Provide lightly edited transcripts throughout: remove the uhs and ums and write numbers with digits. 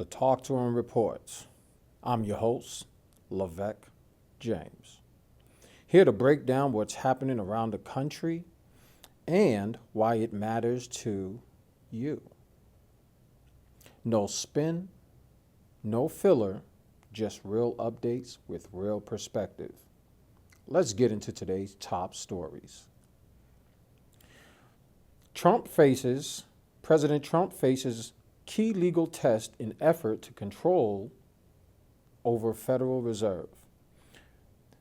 to Talk2Em Reports. I'm your host, Leveque James, here to break down what's happening around the country and why it matters to you. No spin, no filler, just real updates with real perspective. Let's get into today's top stories. President Trump faces key legal test in effort to control over Federal Reserve.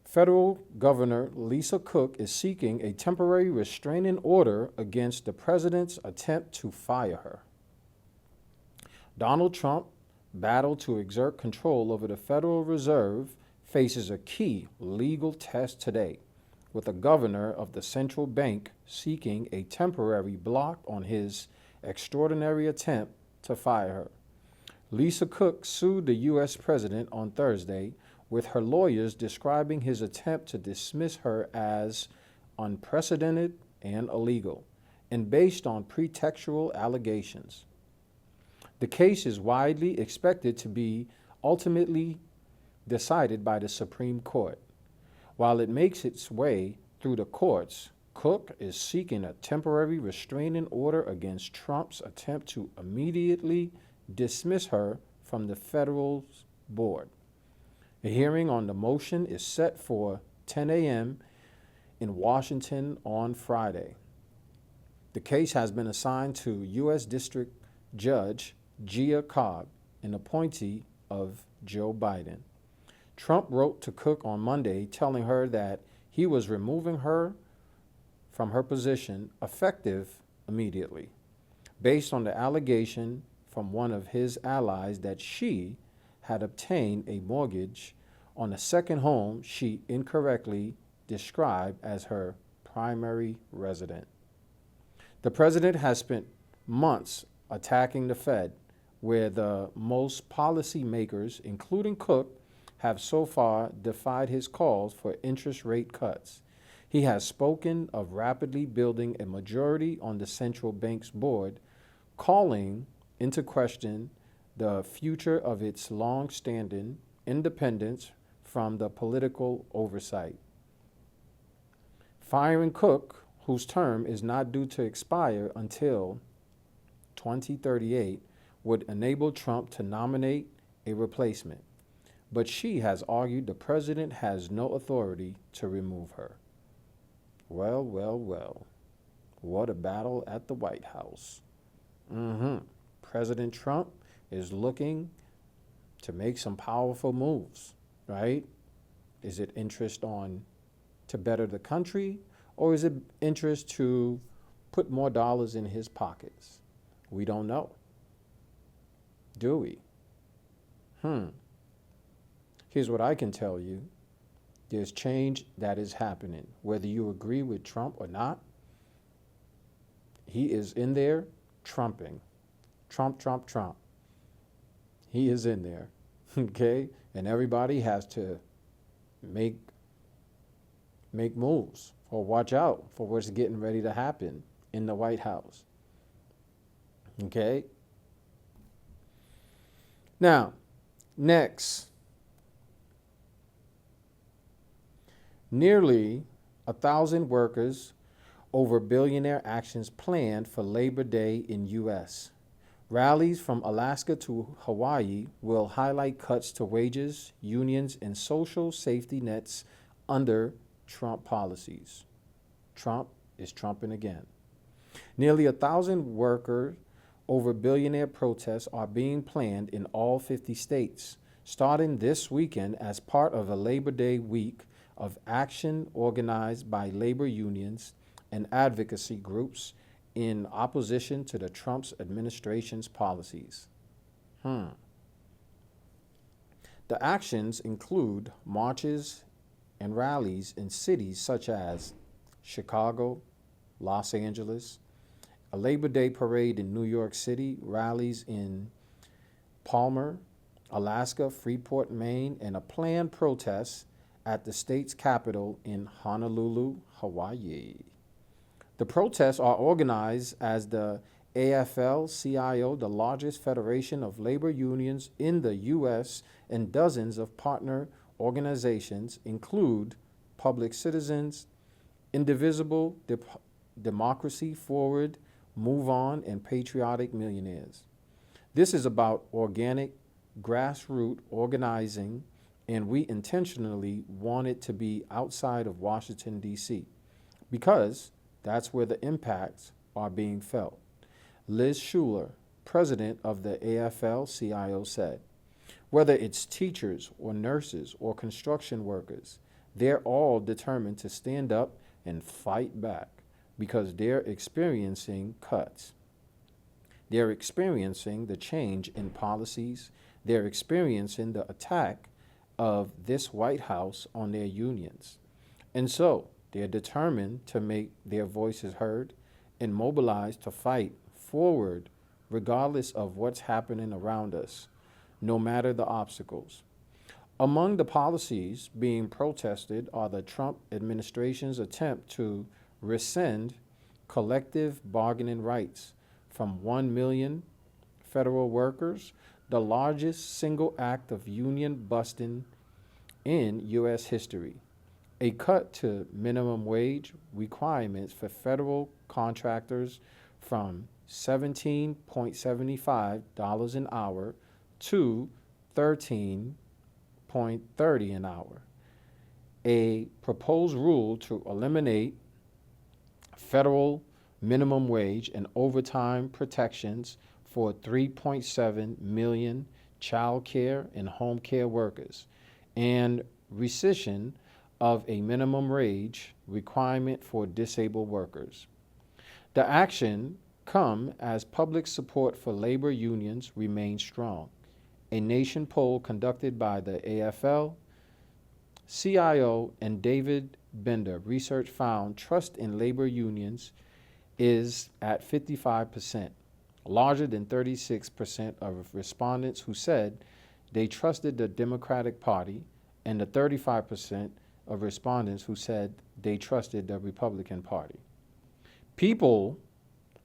Federal Governor Lisa Cook is seeking a temporary restraining order against the president's attempt to fire her. Donald Trump, battle to exert control over the Federal Reserve, faces a key legal test today, with the governor of the central bank seeking a temporary block on his extraordinary attempt to fire her. Lisa Cook sued the U.S. president on Thursday, with her lawyers describing his attempt to dismiss her as unprecedented and illegal, and based on pretextual allegations. The case is widely expected to be ultimately decided by the Supreme Court. While it makes its way through the courts, Cook is seeking a temporary restraining order against Trump's attempt to immediately dismiss her from the federal board. A hearing on the motion is set for 10 a.m. in Washington on Friday. The case has been assigned to U.S. District Judge Gia Cobb, an appointee of Joe Biden. Trump wrote to Cook on Monday telling her that he was removing her from her position effective immediately, based on the allegation from one of his allies that she had obtained a mortgage on a second home she incorrectly described as her primary residence. The president has spent months attacking the Fed, where the most policymakers, including Cook, have so far defied his calls for interest rate cuts. He has spoken of rapidly building a majority on the central bank's board, calling into question the future of its long-standing independence from the political oversight. Firing Cook, whose term is not due to expire until 2038, would enable Trump to nominate a replacement. But she has argued the president has no authority to remove her. Well, what a battle at the White House. President Trump is looking to make some powerful moves, right? Is it interest to better the country, or is it interest to put more dollars in his pockets? We don't know. Do we? Here's what I can tell you. There's change that is happening. Whether you agree with Trump or not, he is in there trumping. Trump. He is in there, okay? And everybody has to make moves or watch out for what's getting ready to happen in the White House, okay? Now, next. Nearly 1,000 workers over billionaire actions planned for Labor Day in U.S. Rallies from Alaska to Hawaii will highlight cuts to wages, unions, and social safety nets under Trump policies. Trump is trumping again. Nearly 1,000 workers over billionaire protests are being planned in all 50 states, starting this weekend as part of a Labor Day week of action organized by labor unions and advocacy groups in opposition to the Trump administration's policies. The actions include marches and rallies in cities such as Chicago, Los Angeles, a Labor Day parade in New York City, rallies in Palmer, Alaska, Freeport, Maine, and a planned protest at the state's capital in Honolulu, Hawaii. The protests are organized as the AFL-CIO, the largest federation of labor unions in the U.S., and dozens of partner organizations include Public Citizens, Indivisible, Democracy Forward, Move On, and Patriotic Millionaires. This is about organic, grassroots organizing, and we intentionally want it to be outside of Washington, D.C., because that's where the impacts are being felt. Liz Schuler, president of the AFL-CIO, said, whether it's teachers or nurses or construction workers, they're all determined to stand up and fight back because they're experiencing cuts. They're experiencing the change in policies. They're experiencing the attack of this White House on their unions. And so they're determined to make their voices heard and mobilize to fight forward regardless of what's happening around us, no matter the obstacles. Among the policies being protested are the Trump administration's attempt to rescind collective bargaining rights from 1 million federal workers, the largest single act of union busting in U.S. history. A cut to minimum wage requirements for federal contractors from $17.75 an hour to $13.30 an hour. A proposed rule to eliminate federal minimum wage and overtime protections for 3.7 million child care and home care workers, and rescission of a minimum wage requirement for disabled workers. The action come as public support for labor unions remains strong. A nation poll conducted by the AFL-CIO and David Bender research found trust in labor unions is at 55%, larger than 36% of respondents who said they trusted the Democratic Party, and the 35% of respondents who said they trusted the Republican Party. People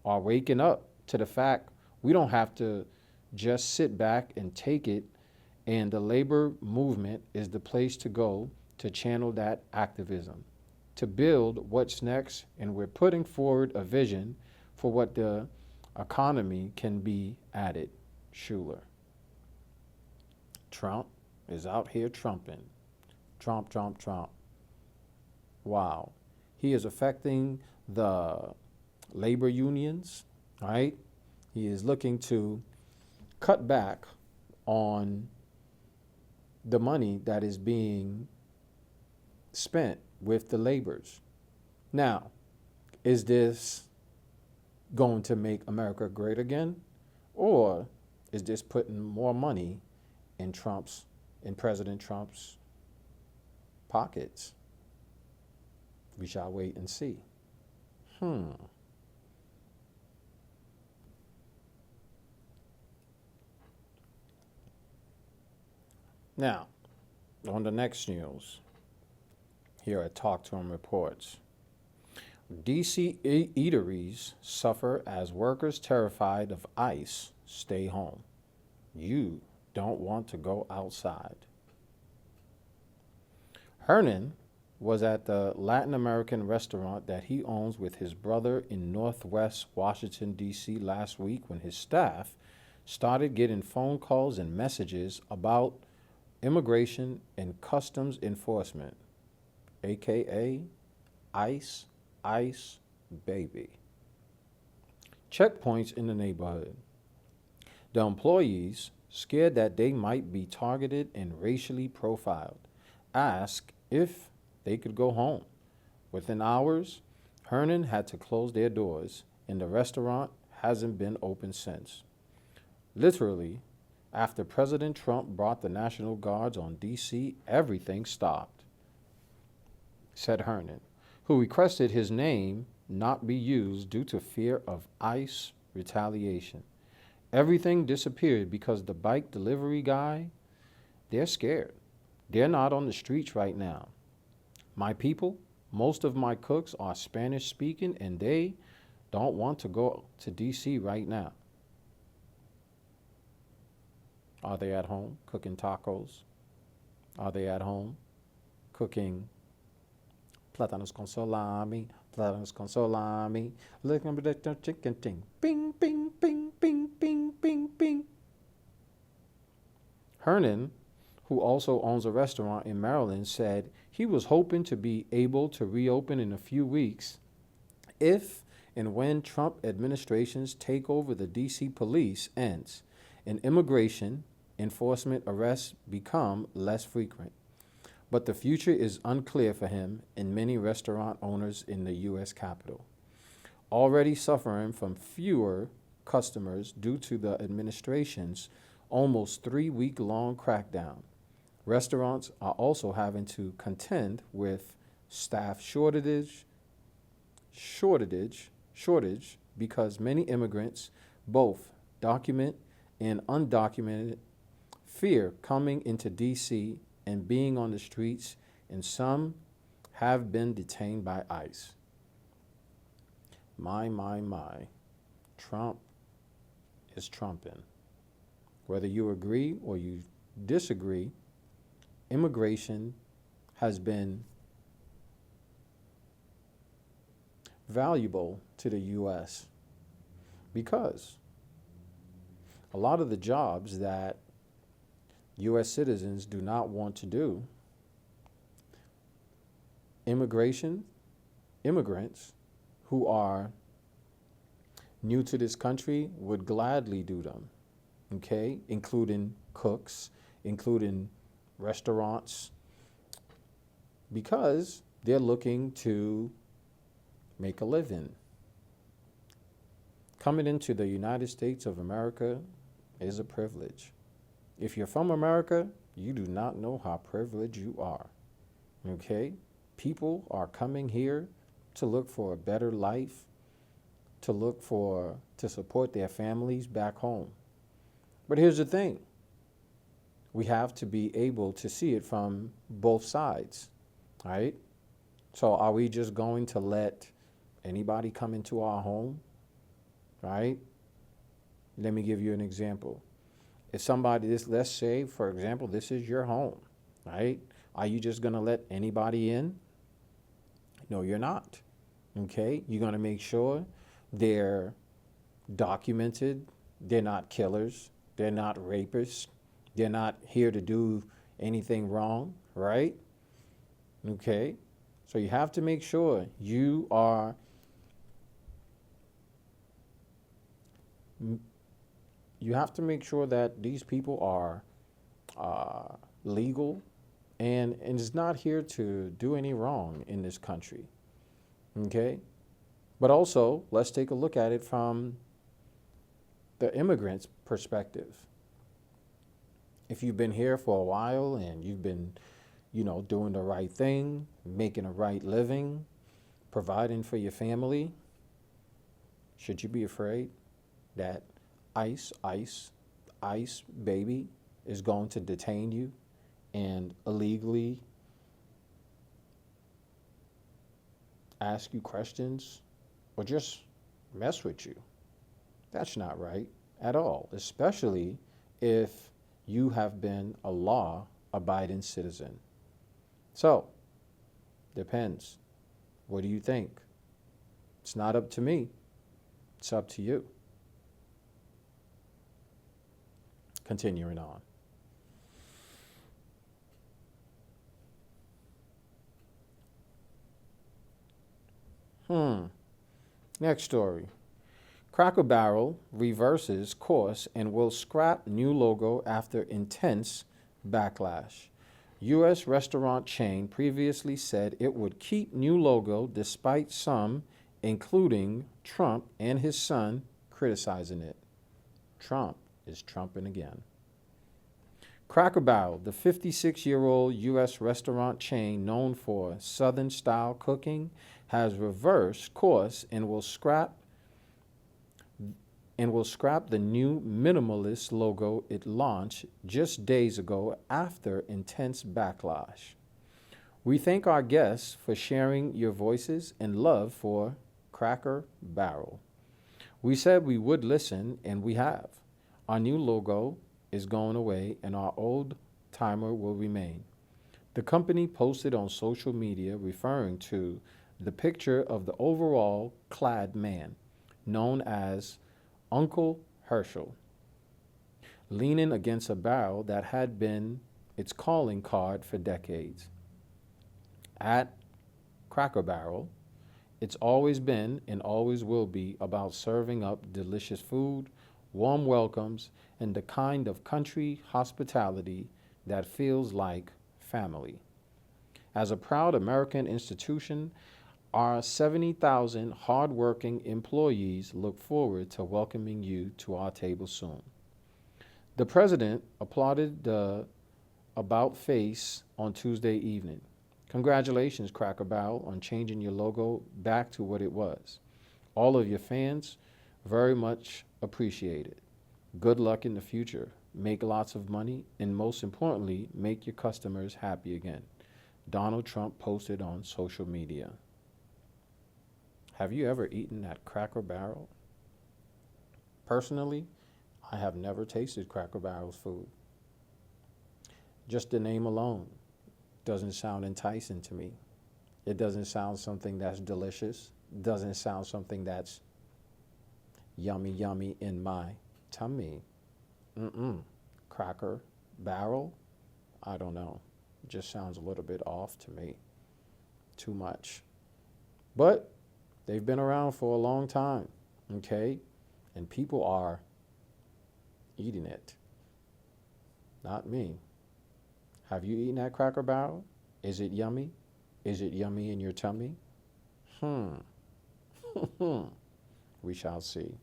are waking up to the fact we don't have to just sit back and take it, and the labor movement is the place to go to channel that activism, to build what's next, and we're putting forward a vision for what the economy can be added. Schuler. Trump is out here trumping. Trump, Trump, Trump. Wow. He is affecting the labor unions, right? He is looking to cut back on the money that is being spent with the laborers. Now, is this going to make America great again? Or is this putting more money in President Trump's pockets? We shall wait and see. Now, on the next news, here at Talk2Em Reports, DC eateries suffer as workers terrified of ICE stay home. You don't want to go outside. Hernan was at the Latin American restaurant that he owns with his brother in Northwest Washington, D.C. last week when his staff started getting phone calls and messages about immigration and customs enforcement, aka ICE, ICE, baby. Checkpoints in the neighborhood. The employees, scared that they might be targeted and racially profiled, asked if they could go home. Within hours, Hernan had to close their doors, and the restaurant hasn't been open since. Literally, after President Trump brought the National Guards on D.C., everything stopped, said Hernan, who requested his name not be used due to fear of ICE retaliation. Everything disappeared because the bike delivery guy, they're scared. They're not on the streets right now. My people, most of my cooks are Spanish speaking, and they don't want to go to D.C. right now. Are they at home cooking tacos? Are they at home cooking plátanos con salami, plátanos con salami, look at the chicken ting, bing, bing, bing, bing, bing, bing, bing. Hernan, who also owns a restaurant in Maryland, said he was hoping to be able to reopen in a few weeks if and when Trump administration's takeover the D.C. police ends and immigration enforcement arrests become less frequent. But the future is unclear for him and many restaurant owners in the U.S. Capitol, already suffering from fewer customers due to the administration's almost 3-week-long crackdown. Restaurants are also having to contend with staff shortage because many immigrants, both documented and undocumented, fear coming into D.C. and being on the streets, and some have been detained by ICE. My. Trump is trumping. Whether you agree or you disagree, immigration has been valuable to the U.S. because a lot of the jobs that U.S. citizens do not want to do, immigrants who are new to this country would gladly do them, okay? Including cooks, including restaurants, because they're looking to make a living. Coming into the United States of America is a privilege. If you're from America, you do not know how privileged you are, okay? People are coming here to look for a better life, to support their families back home. But here's the thing. We have to be able to see it from both sides, right? So are we just going to let anybody come into our home, right? Let me give you an example. If somebody, let's say, for example, this is your home, right? Are you just going to let anybody in? No, you're not, okay? You're going to make sure they're documented, they're not killers, they're not rapists, they're not here to do anything wrong, right? Okay? So you have to make sure you have to make sure that these people are legal and is not here to do any wrong in this country, okay? But also, let's take a look at it from the immigrant's perspective. If you've been here for a while and you've been, doing the right thing, making a right living, providing for your family, should you be afraid that ICE, baby, is going to detain you and illegally ask you questions or just mess with you? That's not right at all, especially if you have been a law-abiding citizen. So, depends. What do you think? It's not up to me. It's up to you. Continuing on. Next story. Cracker Barrel reverses course and will scrap new logo after intense backlash. U.S. restaurant chain previously said it would keep new logo despite some, including Trump and his son, criticizing it. Trump is trumping again. Cracker Barrel, the 56-year-old U.S. restaurant chain known for Southern-style cooking, has reversed course and will scrap the new minimalist logo it launched just days ago after intense backlash. We thank our guests for sharing your voices and love for Cracker Barrel. We said we would listen, and we have. Our new logo is going away, and our old timer will remain. The company posted on social media referring to the picture of the overall clad man, known as Uncle Herschel, leaning against a barrel that had been its calling card for decades. At Cracker Barrel, it's always been and always will be about serving up delicious food, warm welcomes, and the kind of country hospitality that feels like family. As a proud American institution, our 70,000 hardworking employees look forward to welcoming you to our table soon. The president applauded the about face on Tuesday evening. Congratulations, Cracker Barrel, on changing your logo back to what it was. All of your fans very much appreciate it. Good luck in the future. Make lots of money, and most importantly, make your customers happy again. Donald Trump posted on social media. Have you ever eaten at Cracker Barrel? Personally, I have never tasted Cracker Barrel's food. Just the name alone doesn't sound enticing to me. It doesn't sound something that's delicious. Doesn't sound something that's yummy, yummy in my tummy. Cracker Barrel? I don't know. It just sounds a little bit off to me. Too much. But they've been around for a long time, okay? And people are eating it. Not me. Have you eaten at Cracker Barrel? Is it yummy? Is it yummy in your tummy? We shall see.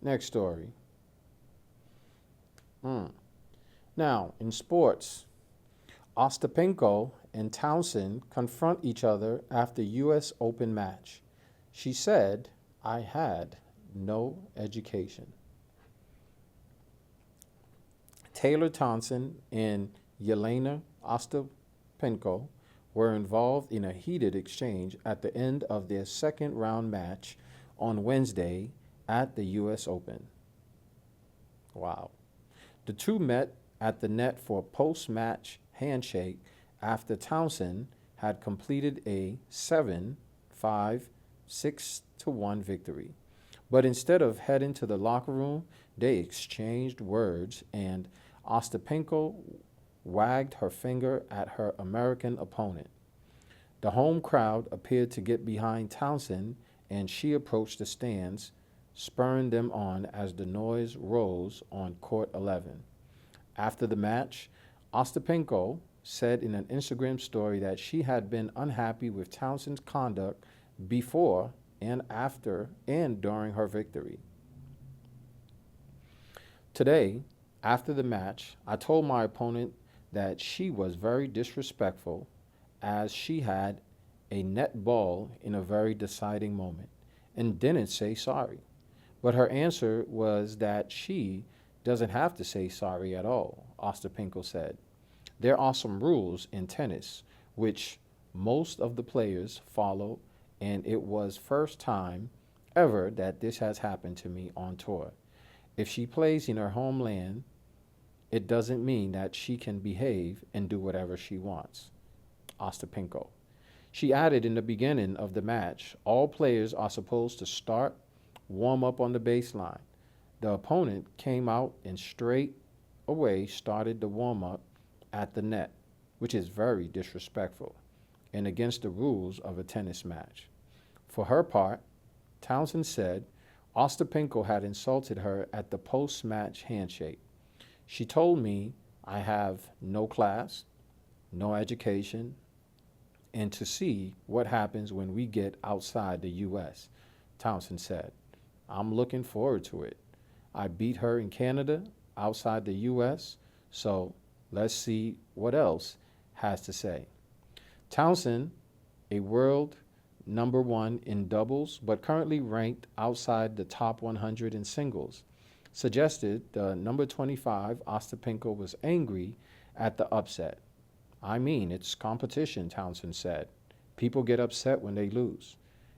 Next story. Now, in sports, Ostapenko and Townsend confront each other after U.S. Open match. She said, "I had no education." Taylor Townsend and Yelena Ostapenko were involved in a heated exchange at the end of their second round match on Wednesday at the U.S. Open. Wow. The two met at the net for a post-match handshake after Townsend had completed a 7-5, 6-1 victory. But instead of heading to the locker room, they exchanged words, and Ostapenko wagged her finger at her American opponent. The home crowd appeared to get behind Townsend, and she approached the stands, spurring them on as the noise rose on court 11. After the match, Ostapenko said in an Instagram story that she had been unhappy with Townsend's conduct before and after and during her victory. Today, after the match, I told my opponent that she was very disrespectful as she had a net ball in a very deciding moment and didn't say sorry. But her answer was that she doesn't have to say sorry at all, Ostapenko said. There are some rules in tennis which most of the players follow, and it was first time ever that this has happened to me on tour. If she plays in her homeland, it doesn't mean that she can behave and do whatever she wants. Ostapenko. She added in the beginning of the match, all players are supposed to start warm up on the baseline. The opponent came out and straight away started the warm up at the net, which is very disrespectful and against the rules of a tennis match. For her part, Townsend said Ostapenko had insulted her at the post-match handshake. She told me I have no class, no education, and to see what happens when we get outside the U.S., Townsend said. I'm looking forward to it. I beat her in Canada, outside the U.S., so let's see what else has to say. Townsend, a world number one in doubles, but currently ranked outside the top 100 in singles, suggested the number 25 Ostapenko was angry at the upset. I mean, it's competition, Townsend said. People get upset when they lose.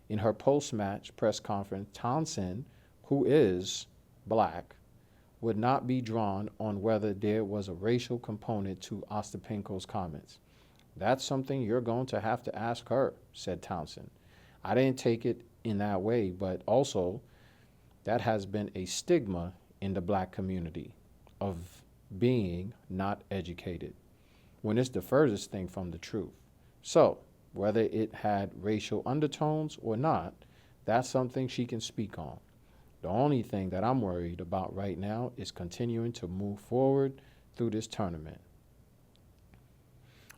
In her post-match press conference, Townsend, who is black, would not be drawn on whether there was a racial component to Ostapenko's comments. That's something you're going to have to ask her, said Townsend. I didn't take it in that way, but also that has been a stigma in the black community of being not educated, when it's the furthest thing from the truth. So, whether it had racial undertones or not, that's something she can speak on. The only thing that I'm worried about right now is continuing to move forward through this tournament.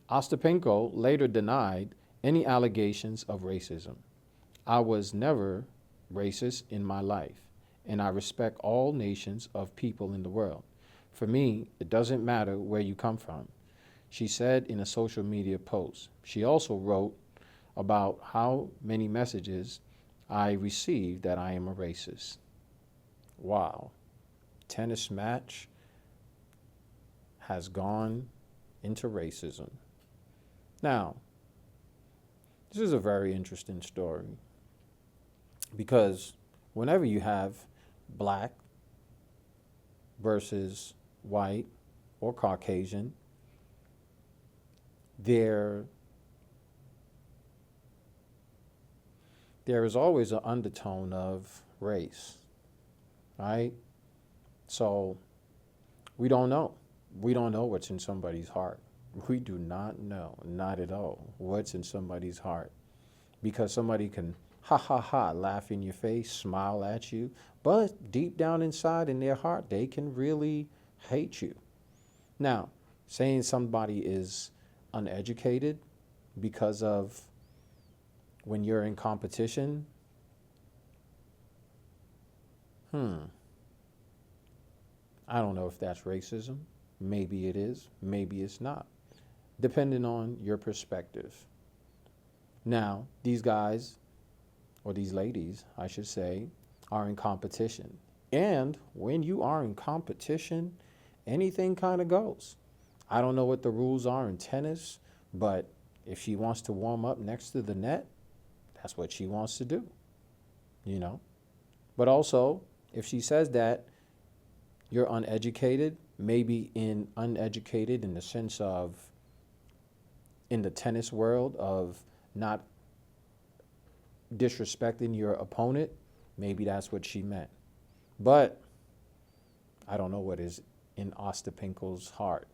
Ostapenko later denied any allegations of racism. I was never racist in my life, and I respect all nations of people in the world. For me, it doesn't matter where you come from, she said in a social media post. She also wrote about how many messages I received that I am a racist. Wow. Tennis match has gone into racism. Now, this is a very interesting story because whenever you have black versus white or Caucasian, there is always an undertone of race, right? So we don't know. We don't know what's in somebody's heart. We do not know, not at all, what's in somebody's heart. Because somebody can ha ha ha, laugh in your face, smile at you, but deep down inside in their heart, they can really hate you. Now, saying somebody is uneducated because of when you're in competition, I don't know if that's racism. Maybe it is, maybe it's not, depending on your perspective. Now, these guys, or these ladies, I should say, are in competition. And when you are in competition, anything kind of goes. I don't know what the rules are in tennis, but if she wants to warm up next to the net, that's what she wants to do, you know. But also, if she says that you're uneducated, maybe uneducated in the sense of, in the tennis world, of not disrespecting your opponent, maybe that's what she meant. But I don't know what is in Ostapenko's heart.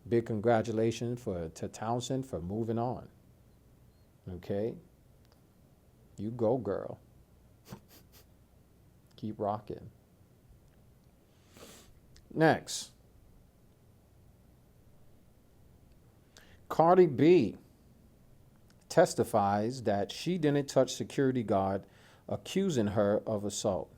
Big congratulations to Townsend for moving on. Okay? You go, girl. Keep rocking. Next. Cardi B testifies that she didn't touch security guard accusing her of assault.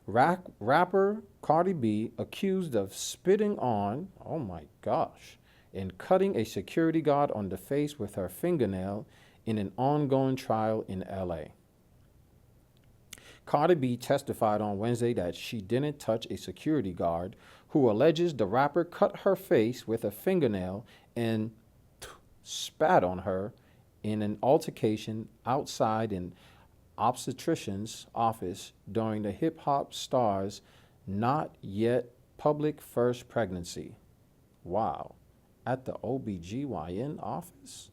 Rapper Cardi B accused of spitting on, oh my gosh, and cutting a security guard on the face with her fingernail in an ongoing trial in LA. Cardi B testified on Wednesday that she didn't touch a security guard who alleges the rapper cut her face with a fingernail and spat on her in an altercation outside an obstetrician's office during the hip-hop star's not yet public first pregnancy. Wow. At the OBGYN office?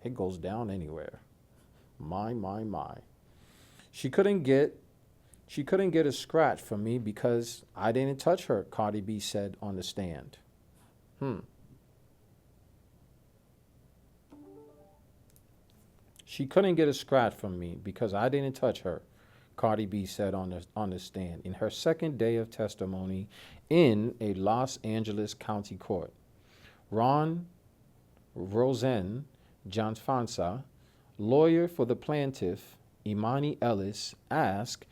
It goes down anywhere. My. She couldn't get a scratch from me because I didn't touch her, Cardi B said on the stand. She couldn't get a scratch from me because I didn't touch her, Cardi B said on the stand in her second day of testimony in a Los Angeles County court. Ron Rosen Janfansa, lawyer for the plaintiff, Imani Ellis, asked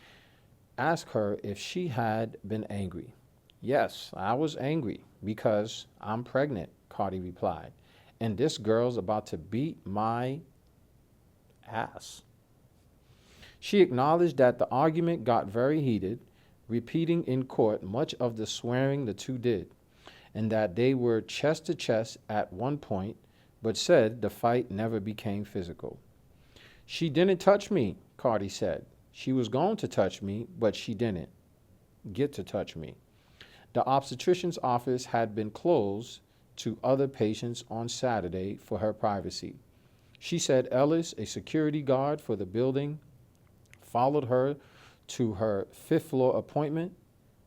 her if she had been angry. Yes, I was angry because I'm pregnant, Cardi replied, and this girl's about to beat my ass. She acknowledged that the argument got very heated, repeating in court much of the swearing the two did, and that they were chest to chest at one point, but said the fight never became physical. She didn't touch me, Cardi said. She was going to touch me, but she didn't get to touch me. The obstetrician's office had been closed to other patients on Saturday for her privacy. She said Ellis, a security guard for the building, followed her to her fifth floor appointment.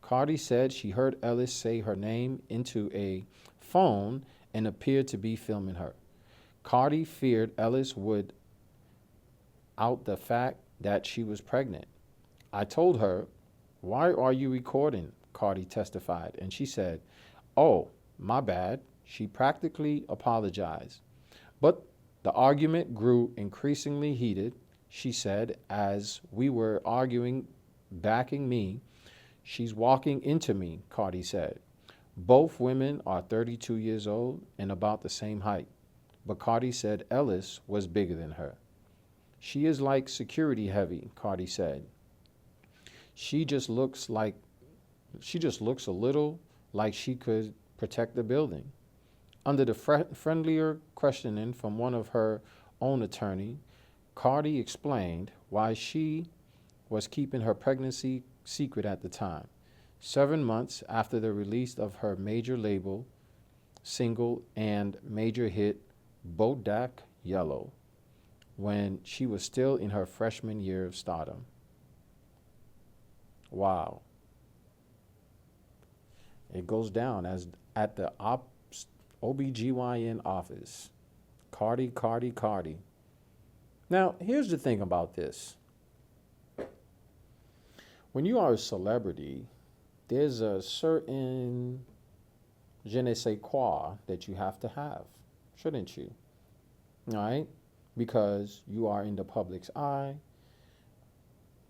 Cardi said she heard Ellis say her name into a phone and appeared to be filming her. Cardi feared Ellis would out the fact that she was pregnant. I told her, "Why are you recording?" Cardi testified, and she said, "Oh, my bad." She practically apologized. But the argument grew increasingly heated, she said, as we were arguing, backing me. She's walking into me, Cardi said. Both women are 32 years old and about the same height, but Cardi said Ellis was bigger than her. She is like security heavy, Cardi said. She just looks a little like she could protect the building. Under the friendlier questioning from one of her own attorney, Cardi explained why she was keeping her pregnancy secret at the time, 7 months after the release of her major label single and major hit Bodak Yellow, when she was still in her freshman year of stardom. Wow. It goes down as at the OBGYN office. Cardi, Cardi, Cardi. Now, here's the thing about this. When you are a celebrity, there's a certain je ne sais quoi that you have to have, shouldn't you? All right? Because you are in the public's eye,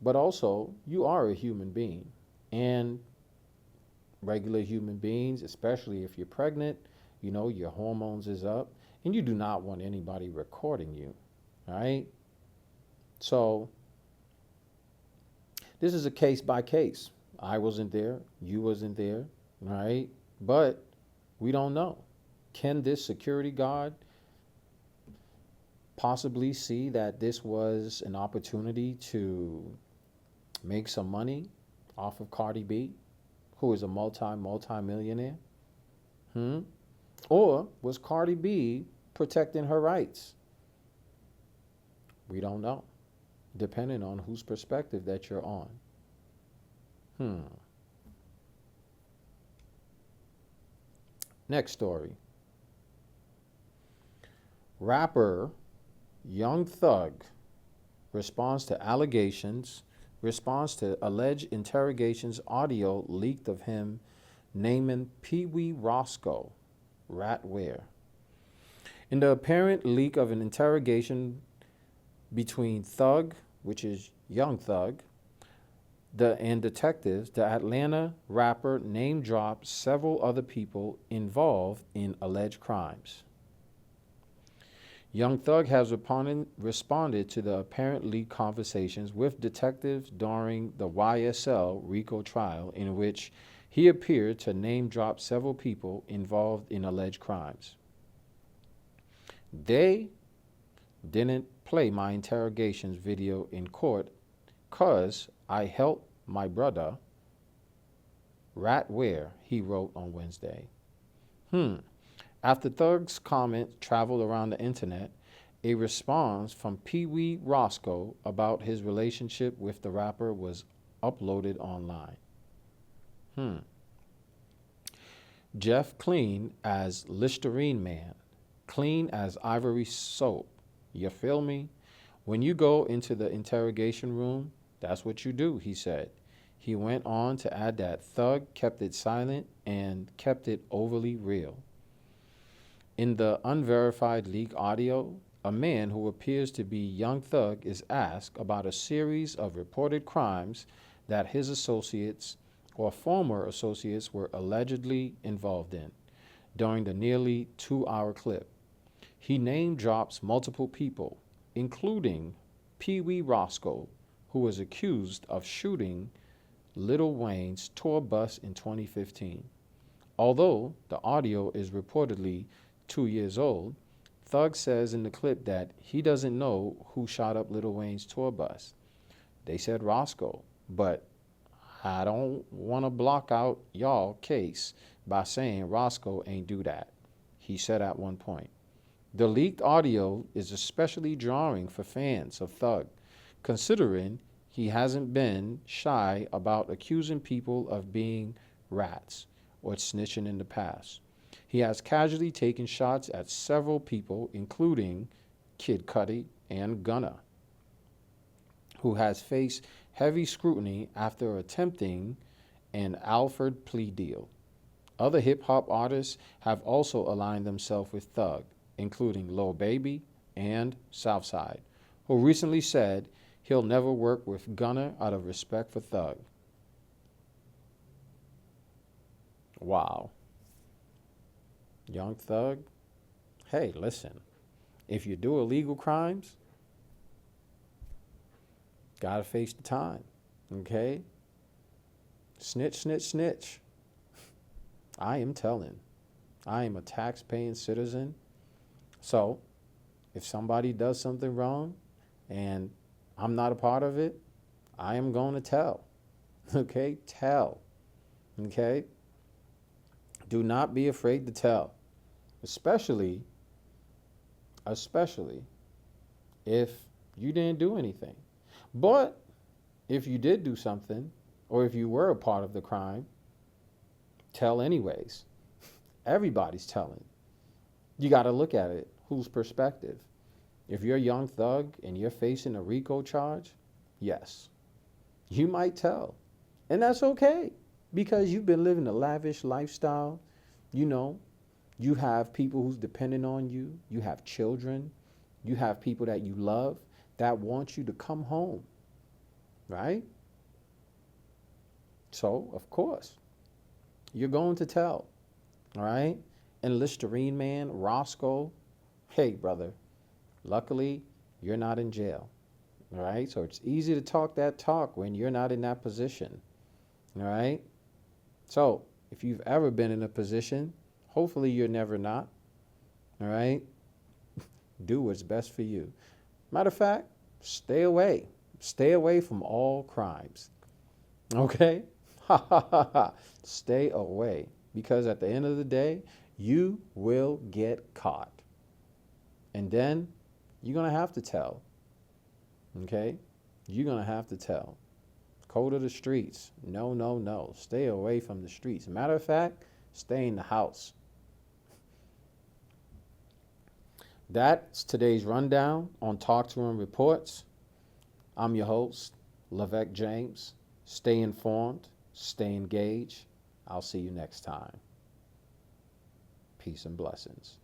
but also you are a human being. And regular human beings, especially if you're pregnant, you know, your hormones is up, and you do not want anybody recording you, all right? So this is a case by case. I wasn't there, you wasn't there, all right? But we don't know. Can this security guard possibly see that this was an opportunity to make some money off of Cardi B, who is a multi-millionaire? Or was Cardi B protecting her rights? We don't know, depending on whose perspective that you're on. Next story. Rapper Young Thug responds to alleged interrogations audio leaked of him naming Pee Wee Roscoe Ratware. In the apparent leak of an interrogation between Thug, which is Young Thug, and detectives, the Atlanta rapper name-dropped several other people involved in alleged crimes. Young Thug has responded to the apparent leaked conversations with detectives during the YSL RICO trial, in which he appeared to name-drop several people involved in alleged crimes. They didn't play my interrogations video in court because I helped my brother Ratware, he wrote on Wednesday. After Thug's comment traveled around the internet, a response from Pee Wee Roscoe about his relationship with the rapper was uploaded online. Jeff clean as Listerine Man, clean as ivory soap. You feel me? When you go into the interrogation room, that's what you do, he said. He went on to add that Thug kept it silent and kept it overly real. In the unverified leak audio, a man who appears to be Young Thug is asked about a series of reported crimes that his associates or former associates were allegedly involved in. During the nearly 2-hour clip, he name drops multiple people, including Pee Wee Roscoe, who was accused of shooting Lil Wayne's tour bus in 2015. Although the audio is reportedly 2 years old, Thug says in the clip that he doesn't know who shot up Lil Wayne's tour bus. They said Roscoe, but I don't want to block out y'all case by saying Roscoe ain't do that, he said at one point. The leaked audio is especially jarring for fans of Thug, considering he hasn't been shy about accusing people of being rats or snitching in the past. He has casually taken shots at several people, including Kid Cudi and Gunna, who has faced heavy scrutiny after attempting an Alford plea deal. Other hip-hop artists have also aligned themselves with Thug, including Lil Baby and Southside, who recently said he'll never work with Gunna out of respect for Thug. Wow. Young Thug, hey, listen, if you do illegal crimes, gotta face the time, okay? Snitch, snitch, snitch. I am telling. I am a tax-paying citizen. So, if somebody does something wrong and I'm not a part of it, I am going to tell. Okay? Tell. Okay? Do not be afraid to tell. Especially if you didn't do anything. But if you did do something, or if you were a part of the crime, tell anyways. Everybody's telling. You got to look at it. Whose perspective? If you're a Young Thug and you're facing a RICO charge, yes, you might tell. And that's okay, because you've been living a lavish lifestyle. You know, you have people who's dependent on you. You have children. You have people that you love that want you to come home, right? So, of course, you're going to tell, all right? And Listerine Man, Roscoe, hey, brother, luckily, you're not in jail, all right? So it's easy to talk that talk when you're not in that position, all right? So if you've ever been in a position, hopefully you're never not, all right? Do what's best for you. Matter of fact, stay away. Stay away from all crimes, okay? Ha, ha, ha, ha. Stay away, because at the end of the day, you will get caught. And then you're going to have to tell, okay? You're going to have to tell. Code of the streets. No, no, no. Stay away from the streets. Matter of fact, stay in the house. That's today's rundown on Talk2Em Reports. I'm your host, Leveque James. Stay informed. Stay engaged. I'll see you next time. Peace and blessings.